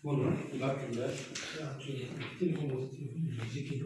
Bunu hakkında Telefon жеке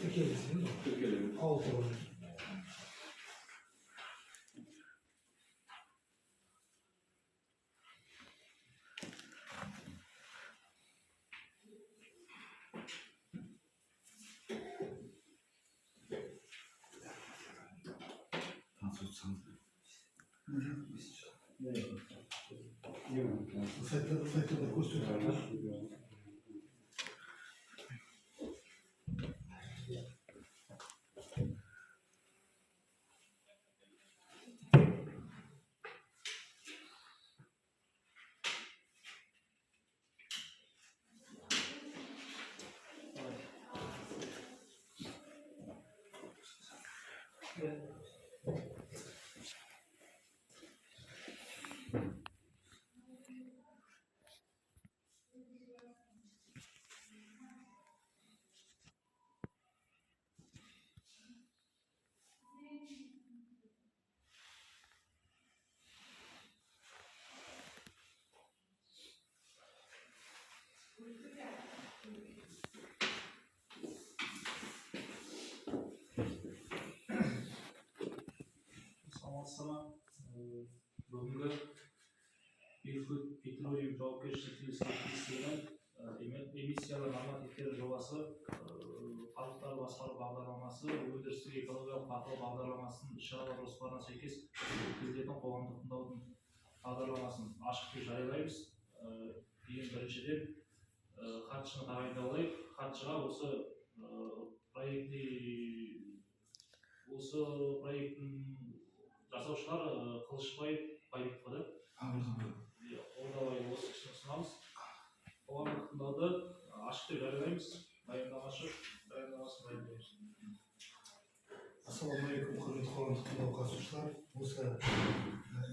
Tekelesi, altı olur. Sayıda gösteriyorlar. Бүгінгі петролиум жауапкершілігі серіктестігінің эмиссиялар нормативтері жобасы қалдықтарды басқару бағдарламасы өндірістік экологиялық бақылау бағдарламасының іс-шаралар жоспарына сәйкес өткізілетін қоғамдық тыңдаудың бағдарламасын ашық деп жариялаймыз. Ең біріншіден хатшыны тағайындалайық. Хатшыға осы проекттің жасаушылар Қылышбаев Байбекова. Ордабай осы кісіні ұсынамыз. Қоғамдық тыңдауды ашық деп жариялаймыз. Баяндамасын баяндаймыз. Ассалаумағалейкум, құрметті қоғамдық тыңдау қатысушылар. Осы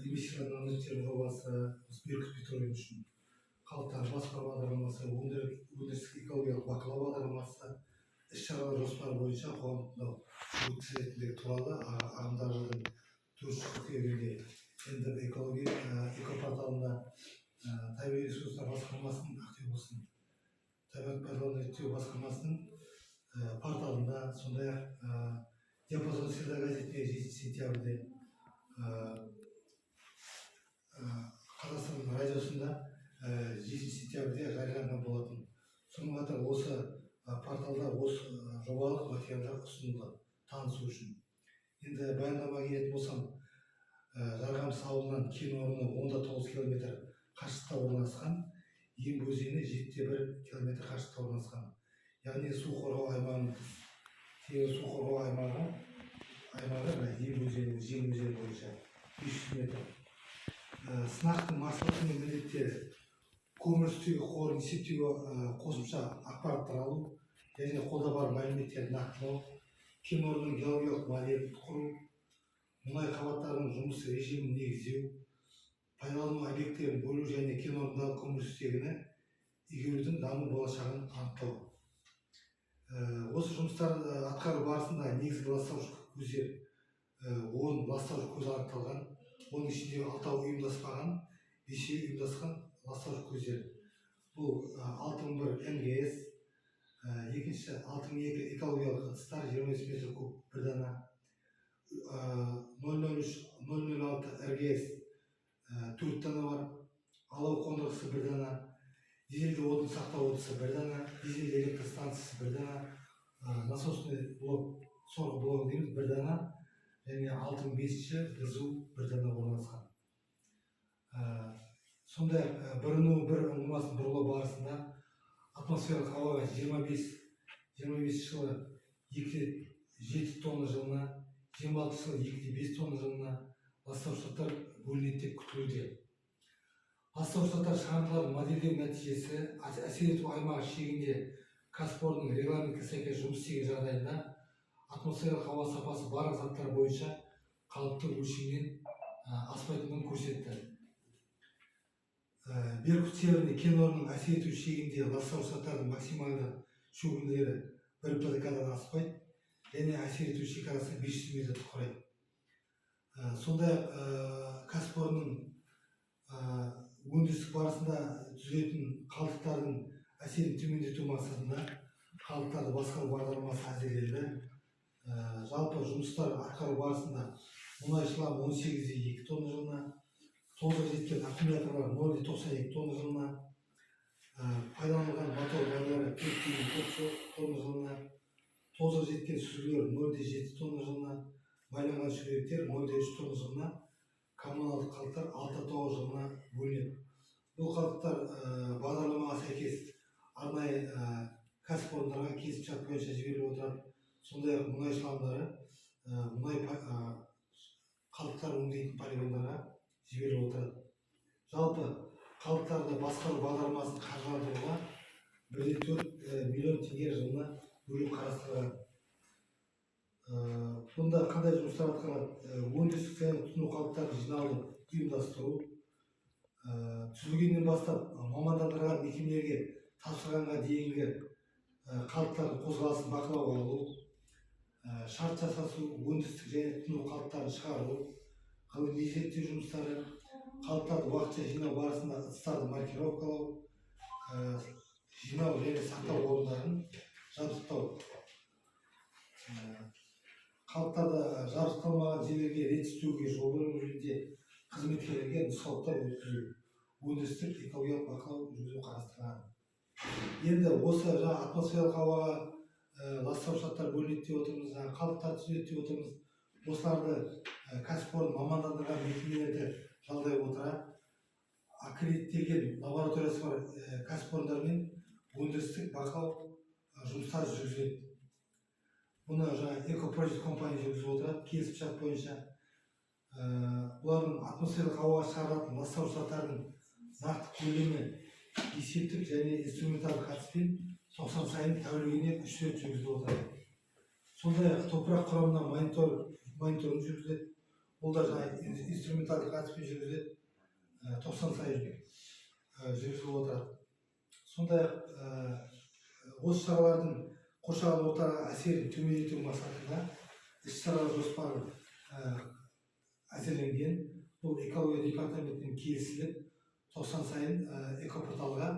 эмиссиялар нормативтері жобасы Беркут петролиум үшін қалдықтарды басқару бағдарламасы, өндірістік экологиялық бақылау бағдарламасы іс-шаралар жоспары бойынша қоғамдық тыңдау өткізілетіндігі туралы ағымдағы жылдың 4 қыркүйегінде енді экопорталында табиғи ресурстар басқармасының Ақтөбе облысының табиғат пайдалану реттеу басқармасының порталында, сондай-ақ диапазон среда газетінде 7 сентябрьде Қазақстан радиосында 7 сентябрьде жарияланған болатын. Сонымен қатар осы порталда осы жобалық материалдар ұсынылды танысу үшін. Енді баяндамаға келетін болсам, Жарғамыс ауылынан кен орны 10,9 км қашықтықта орналасқан, Ембі өзені 7,1 км қашықтықта орналасқан. Яғни су қорғау аймағының су қорғау аймағы Ембі өзенінің Жем өзені бойынша 500 метр. Сынақтың мақсаты мен міндеттері көмірсутегі қорын есептеуге қосымша ақпараттар алу және қолда бар мәліметтерді нақтылау, кен орнының геологиялық моделін құру, мұнай қабаттарының жұмыс режимін негіздеу, пайдалану объекттерін бөлу және кен орнындағы көмірсутегіні игерудің даму болашағын анықтау. Осы жұмыстарды атқару барысында негізгі ластаушы көздер 10 ластаушы көз анықталған, оның ішінде 6-ы ұйымдаспаған, 5-і ұйымдасқан ластаушы көздер. Бұл 6001 МГС, екінші 6002 экологиялық ыдыстар 25 метр куб бір дана, 006 РГС 4 дана бар, алау қондырғысы бір дана, дизельді отын сақтау ыдысы бір дана, дизель электр станциясы бір дана, насосный блок, сорғы блогы дейміз бір дана, және 6005-ші ГЗУ бір дана орналасқан. Сондай бір ұңғымасын бұрғылау барысында атмосфералық ауаға 25 жылы 2,7 тонна жылына, 26 жылы 2,5 тонна жылына ластауыштар бөлінеді деп күтілуде. Ластауыштар шығарындылардың модельдеу нәтижесі әсер ету аймағы шегінде кәсіпорынның регламентке сәйкес жұмыс істеген жағдайында атмосфералық ауа сапасы барлық заттар бойынша қалыпты өлшемнен аспайтындығын көрсетті. Беркут северный кен орнының әсер ету шегінде ластауыштардың максималды шөгінділері 1 ПДК-дан аспайды және әсер ету шекарасы 500 метрді құрайды. Сондай-ақ кәсіпорынның өндірістік барысында түзетін қалдықтардың әсерін төмендету мақсатында қалдықтарды басқару бағдарламасы әзірленді. Жалпы жұмыстар атқару барысында мұнай шламы 18,2 тонна жылына, тозығы жеткен аккумуляторлар 0,92 тонна жылына, пайдаланылған мотор байлары 4,4 тонна жылына, тозығы жеткен сүзгілер 0,7 тонна жылына, байланған шүберектер 0,3 тонна жылына, коммуналдық қалдықтар 6,9 жылына бөлінеді. Бұл қалдықтар бағдарламаға сәйкес арнайы кәсіпорындарға келісімшарт бойынша жіберіліп отырады. Сондай-ақ мұнай шламдары мұнай қалдықтар өңдейтін полигондарға жіберіліп отырады. Жалпы қалдықтарды басқару бағдарламасын қаржыландыруға 1,4 миллион теңге жылына бөлу қарастырылған. Бұнда қандай жұмыстар атқарылады? Өндірістік және тұтыну қалдықтарын жинауды ұйымдастыру, түзілгеннен бастап мамандандырылған мекемелерге тапсырғанға дейінгі қалдықтардың қозғалысын бақылауға алу, шарт жасасу, өндірістік және тұтыну қалдықтарын шығару, ғылыми зерттеу жұмыстары, қалдықтарды уақытша жинау барысында ыдыстарды маркировкалау, жинау және сақтау орындарын жабдықтау, қалдықтарды жабдықталмаған жерлерге рет істеуге жол беру жөнінде қызметкерлерге нұсқаулықтар өткізу, өндірістік экологиялық бақылау жүргізу қарастырылған. Енді осы атмосфералық ауаға ластауыштар бөлінеді деп отырмыз, қалдықтар түзеді деп отырмыз. Осыларды кәсіпорын мамандандырған мекемелерді жалдай отыра, аккредиттелген лабораториясы бар кәсіпорындармен өндірістік бақылау жұмыстары жүргізіледі. Бұны экопрожект компания жүргізіп отырады, келісімшарт бойынша. Бұлардың атмосфералық ауаға шығарылатын ластауыштардың нақты көлемі есептік және инструменталдық әдіспен 90 сайын тәулігіне 3 рет жүргізіліп отырады. Сондай-ақ топырақ құрамына мониторинг жүргізіледі. Ол да инструменталдық әдіспен жүргізіледі, 90 сайын жүргізіліп отырады. Сондай-ақ осы шаралардың қоршаған ортаға әсерін төмендету мақсатында іс-шаралар жоспары әзірленген. Бұл экология департаментінің келісіліп 90 сайын экопорталға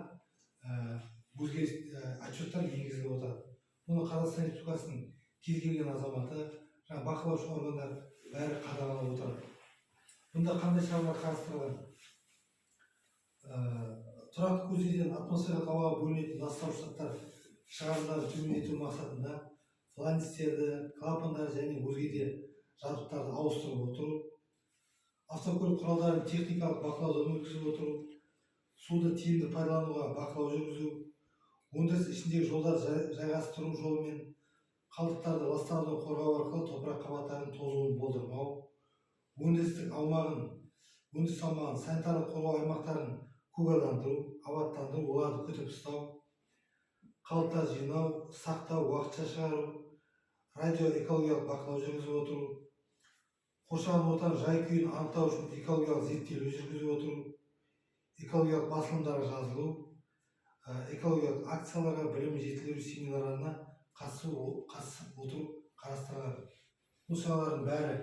отчеттар енгізіліп отырады. Бұны Қазақстан Республикасының кез келген азаматы, бақылаушы органдар бәрі қадағалап отырады. Бұнда қандай шаралар қарастырылған? Тұрақты көздерден атмосфералық ауаға бөлінетін ластауыштар шығарындарды төмендету мақсатында фланцтерді, клапандар және өзге де жабдықтарды ауыстырып отыру, автокөлік құралдарын техникалық бақылаудан өткізіп отыру, суды тиімді пайдалануға бақылау жүргізу, өндіріс ішіндегі жолдар жайғастыру жолымен қалдықтарды ластаудан қорғау арқылы топырақ қабаттарының тозуын болдырмау, өндірістік өндіріс аумағын санитарлық қорғау аймақтарын көгалдандыру, абаттандыру, оларды күтіп ұстау, қалдықтар жинау, сақтау, уақытша шығару, радиоэкологиялық бақылау жүргізіп отыру, қоршаған ортаның жай-күйін анықтау үшін экологиялық зерттеулер жүргізіп отыру, экологиялық басылымдарға жазылу, экологиялық акцияларға, білім жетілдіру семинарларына қатысып отыру қарастырылған. Бұл шаралардың бәрі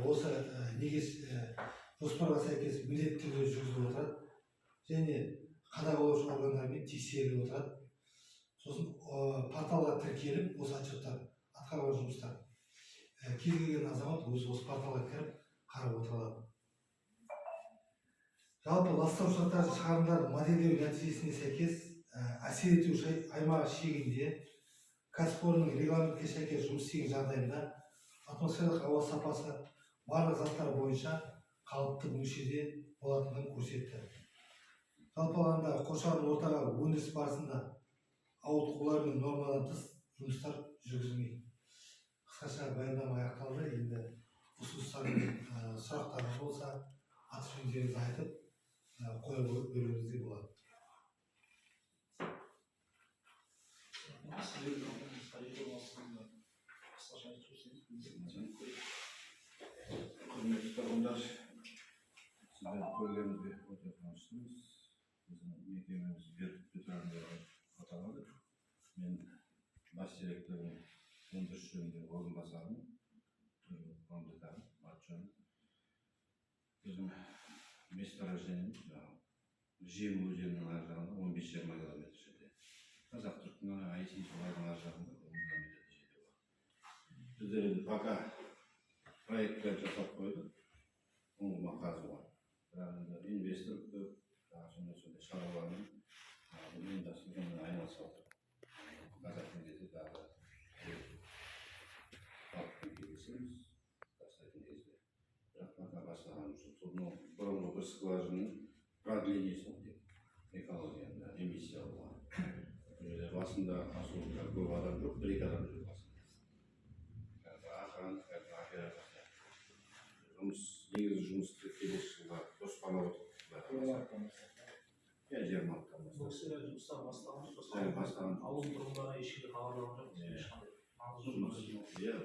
осы жоспарға сәйкес міндетті түрде жүргізіліп отырады және қадағалаушы органдармен тексеріліп отырады. сосын порталға тіркеліп осы отчеттар атқарылған жұмыстар кез келген азамат өзі осы порталға кіріп қарап отыра алады. Жалпы ластаушы заттардың шығарындарын модельдеу нәтижесіне сәйкес әсер ету аймағы шегінде кәсіпорынның регламентке сәйкес жұмыс істеген жағдайында атмосфералық ауа сапасы барлық заттар бойынша қалыпты мөлшерде болатындығын көрсетті. Жалпы алғанда қоршаған ортаға өндіріс барысында ауытқулар мен нормадан тыс жұмыстар жүргізілмейді. Қысқаша баяндама аяқталды. Енді ұсыныстар мен сұрақтарыңыз болса, аты-жөндеріңізді айтып қоя беруіңізге болады. Құрметті тұрғындар, сіздер көргенімізге өте қуаныштымыз. Біздің мекемеміз ветеринарлық аталады. Мен бас директорының өндіріс жөніндегі орынбасарымын. Біздің месторождениеміз Жем өзенінің ар жағында 15-20 километр жерде. Қазақ-түріктің IC солардың ар жағында 10 километр жерде бар. Біздер енді пока проекттер жасап қойдық. Оңыма қазуға. Бірақ енді инвестор көп, сондай шаруалармен ұйымдастырумен айналысып отыр. Қазақтың кезде дағы халықпен кездесеміз, бастайтын кезде. Бірақ пока бастағанымыз жоқ. Соның бұрынғы бір скважинаның продлениесі экологияда эмиссия болған. Бұл жерде басында асуға көп адам жоқ, бір-екі адам жоқ басында. Ағақан, операция. Негізі жұмысты келесі жылға жоспарлап отырмыз. 20 бастап. Бұл кісілер жұмыстар бастаған. Ауыл тұрғындары ешкімге хабарлаған жоқ.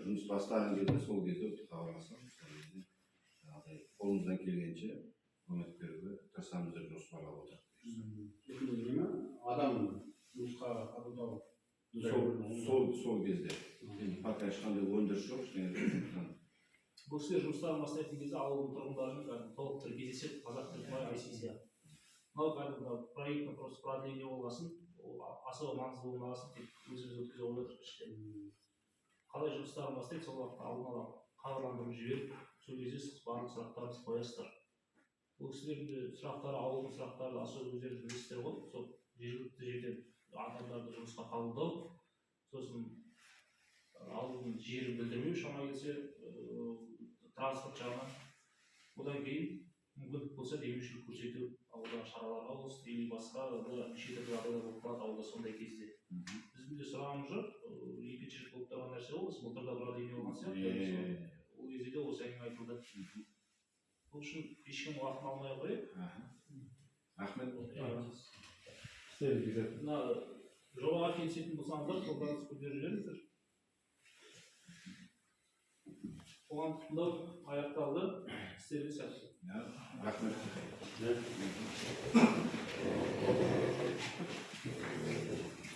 Жұмыс бастаған кезде сол кезде хабарласам. Қолымыздан келгенше көмек беруге тырысамыз деп жоспарлап отырмыз. Адам жұмысқа қабылдау сол кезде. Пока ешқандай өндіріс жоқ. Бұл кісілер жұмыстарын бастайтын кезде ауылдың тұрғындарының толық түрі кездеседі, қазақ түрі ICC. Мынау проекттің просто продление болғасын, особо маңызды болмағасын тек өзіміз өткізе ойлатырық іште. Қалай жұмыстарын бастайды, сол уақытта алдын ала хабарландырып жіберіп, сол кезде сіз барлық сұрақтарыңызды қоясыздар. Бұл кісілердің сұрақтары, ауылдың сұрақтары особо өздеріңіз білесіздер ғой, сол жергілікті жерден адамдарды жұмысқа қабылдау, сосын ауылдың жерін білдірмеу шама келсе, транспорт жағынан. Одан кейін мүмкіндік болса демеушілік көрсету ауылдағы шараларға болсын, или басқа неше түрлі жағдайлар болып қалады ауылда сондай кезде. Біздің де сұрағымыз жоқ, екінші рет болып тұрған нәрсе ол, былтырда продление болған сияқты. Ол кезде де осы әңгіме айтылды. Бұл үшін ешкім уақытын алмай ақ қояйық. Рахмет. Мына жобаға келісетін болсаңыздар, қолдарыңызды көтеріп жіберіңіздер. Оған тұтындау аяқталды, істерге сәтті. Рахмет.